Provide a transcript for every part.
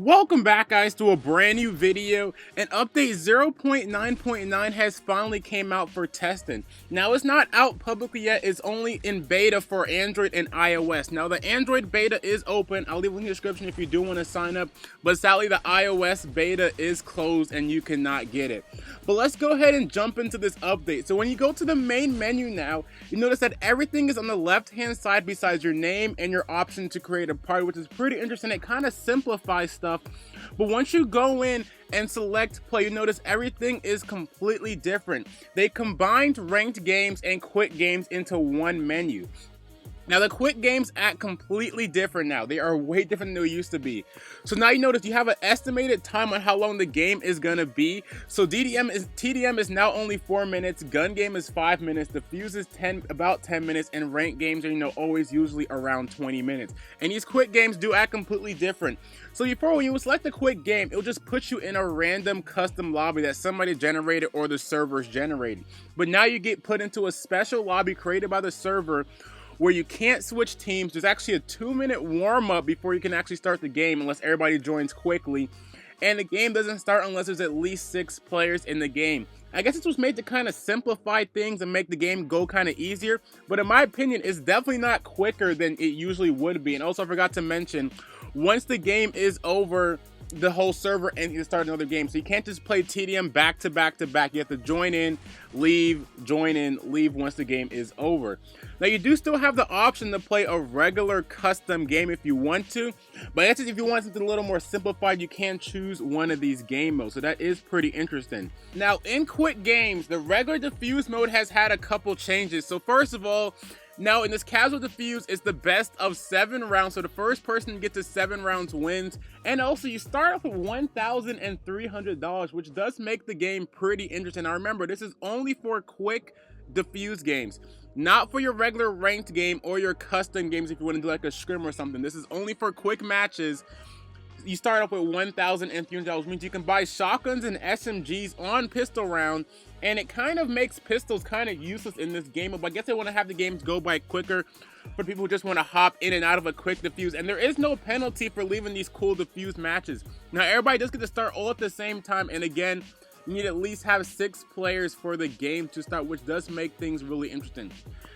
Welcome back, guys, to a brand new video. And update 0.9.9 has finally came out for testing. Now, it's not out publicly yet. It's only in beta for Android and iOS. Now, the Android beta is open. I'll leave a link in the description if you do want to sign up. But sadly, the iOS beta is closed and you cannot get it. But let's go ahead and jump into this update. So when you go to the main menu now, you notice that everything is on the left-hand side besides your name and your option to create a party, which is pretty interesting. It kind of simplifies stuff. But once you go in and select play, you notice everything is completely different. They combined ranked games and quick games into one menu. Now, the quick games act completely different now. They are way different than they used to be. So now you notice you have an estimated time on how long the game is going to be. So TDM is now only 4 minutes, gun game is 5 minutes, Defuse is about 10 minutes, and ranked games are, always usually around 20 minutes. And these quick games do act completely different. So before, when you select a quick game, it'll just put you in a random custom lobby that somebody generated or the server's generated. But now you get put into a special lobby created by the server where you can't switch teams. There's actually a 2-minute warm-up before you can actually start the game unless everybody joins quickly. And the game doesn't start unless there's at least 6 players in the game. I guess this was made to kind of simplify things and make the game go kind of easier. But in my opinion, it's definitely not quicker than it usually would be. And also, I forgot to mention, once the game is over, the whole server and you can start another game. So you can't just play TDM back to back to back. You have to join in, leave, join in, leave once the game is over. Now, you do still have the option to play a regular custom game if you want to, but that's just if you want something a little more simplified, you can choose one of these game modes. So that is pretty interesting. Now, in quick games, the regular Defuse mode has had a couple changes. So first of all, now in this casual Defuse, it's the best of 7 rounds. So the first person to get to 7 rounds wins. And also, you start off with $1,300, which does make the game pretty interesting. Now remember, this is only for quick Defuse games, not for your regular ranked game or your custom games if you want to do like a scrim or something. This is only for quick matches. You start off with $1,300, which means you can buy shotguns and SMGs on pistol round, and it kind of makes pistols kind of useless in this game. But I guess they want to have the games go by quicker for people who just want to hop in and out of a quick Defuse. And there is no penalty for leaving these cool Defuse matches. Now, everybody does get to start all at the same time, and again, you need at least have 6 players for the game to start, which does make things really interesting.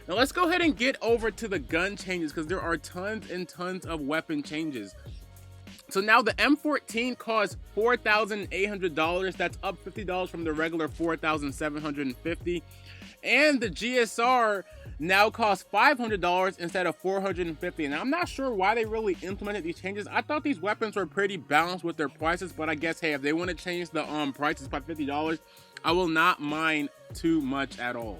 Now, let's go ahead and get over to the gun changes, because there are tons and tons of weapon changes. So now the M14 costs $4,800. That's up $50 from the regular $4,750. And the GSR now costs $500 instead of $450. And I'm not sure why they really implemented these changes. I thought these weapons were pretty balanced with their prices, but I guess, hey, if they want to change the prices by $50, I will not mind too much at all.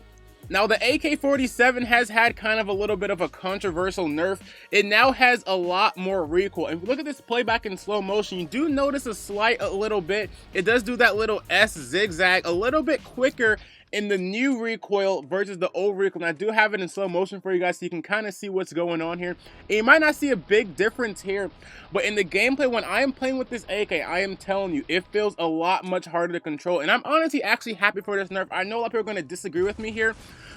Now, the AK47 has had kind of a little bit of a controversial nerf. It now has a lot more recoil. And if you look at this playback in slow motion, you do notice a little bit. It does do that little S zigzag a little bit quicker in the new recoil versus the old recoil. And I do have it in slow motion for you guys so you can kind of see what's going on here. And you might not see a big difference here, but in the gameplay, when I am playing with this AK, I am telling you, it feels a lot much harder to control. And I'm honestly actually happy for this nerf. I know a lot of people are going to disagree with me here,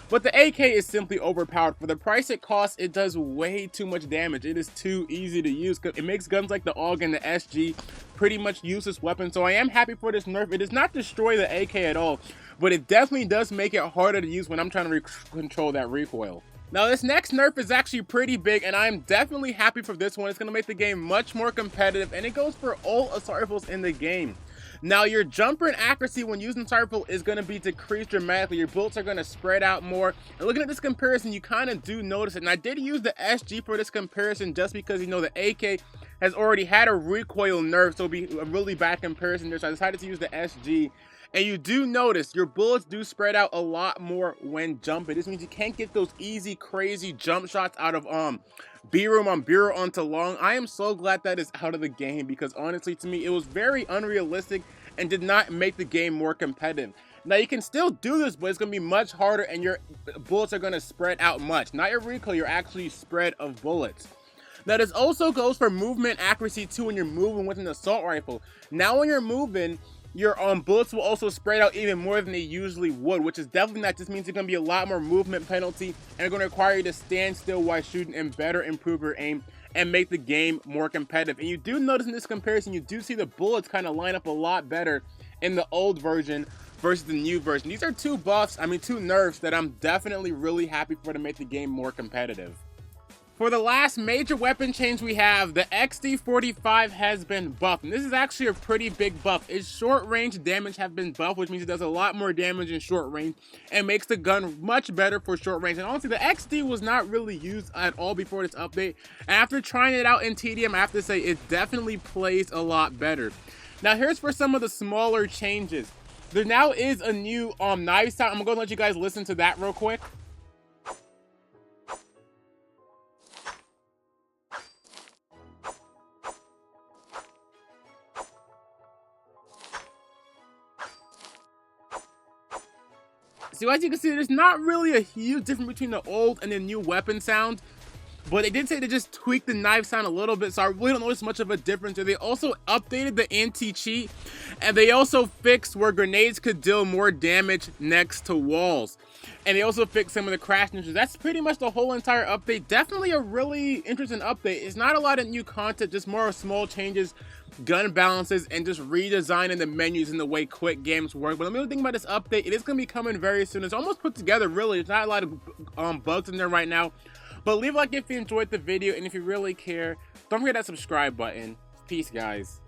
but the AK is simply overpowered. For the price it costs, it does way too much damage. It is too easy to use. It makes guns like the AUG and the SG pretty much useless weapons. So I am happy for this nerf. It does not destroy the AK at all, but it definitely does make it harder to use when I'm trying to control that recoil. Now, this next nerf is actually pretty big, and I'm definitely happy for this one. It's going to make the game much more competitive, and it goes for all assault rifles in the game. Now, your jumper and accuracy when using assault rifle is going to be decreased dramatically. Your bullets are going to spread out more. And looking at this comparison, you kind of do notice it. And I did use the SG for this comparison just because, the AK has already had a recoil nerf, so it'll be a really bad comparison there. So I decided to use the SG. And you do notice your bullets do spread out a lot more when jumping. This means you can't get those easy, crazy jump shots out of B-room on B-room onto long. I am so glad that is out of the game because honestly, to me, it was very unrealistic and did not make the game more competitive. Now, you can still do this, but it's going to be much harder and your bullets are going to spread out much. Not your recoil, your actually spread of bullets. Now, this also goes for movement accuracy too when you're moving with an assault rifle. Now, when you're moving, your bullets will also spread out even more than they usually would, which is definitely not. This means there's going to be a lot more movement penalty and it's going to require you to stand still while shooting and better improve your aim and make the game more competitive. And you do notice in this comparison, you do see the bullets kind of line up a lot better in the old version versus the new version. These are two buffs, two nerfs that I'm definitely really happy for to make the game more competitive. For the last major weapon change we have, the XD45 has been buffed, and this is actually a pretty big buff. Its short range damage have been buffed, which means it does a lot more damage in short range and makes the gun much better for short range. And honestly, the XD was not really used at all before this update. And after trying it out in TDM, I have to say it definitely plays a lot better. Now here's for some of the smaller changes. There now is a new knife sound. I'm going to let you guys listen to that real quick. So as you can see, there's not really a huge difference between the old and the new weapon sound, but they did say they just tweaked the knife sound a little bit, so I really don't notice much of a difference. They also updated the anti-cheat, and they also fixed where grenades could deal more damage next to walls. And they also fixed some of the crash ninjas. That's pretty much the whole entire update. Definitely a really interesting update. It's not a lot of new content, just more small changes, gun balances, and just redesigning the menus and the way quick games work. But the main thing about this update, it is going to be coming very soon. It's almost put together, really. There's not a lot of bugs in there right now. But leave a like if you enjoyed the video, and if you really care, don't forget that subscribe button. Peace, guys.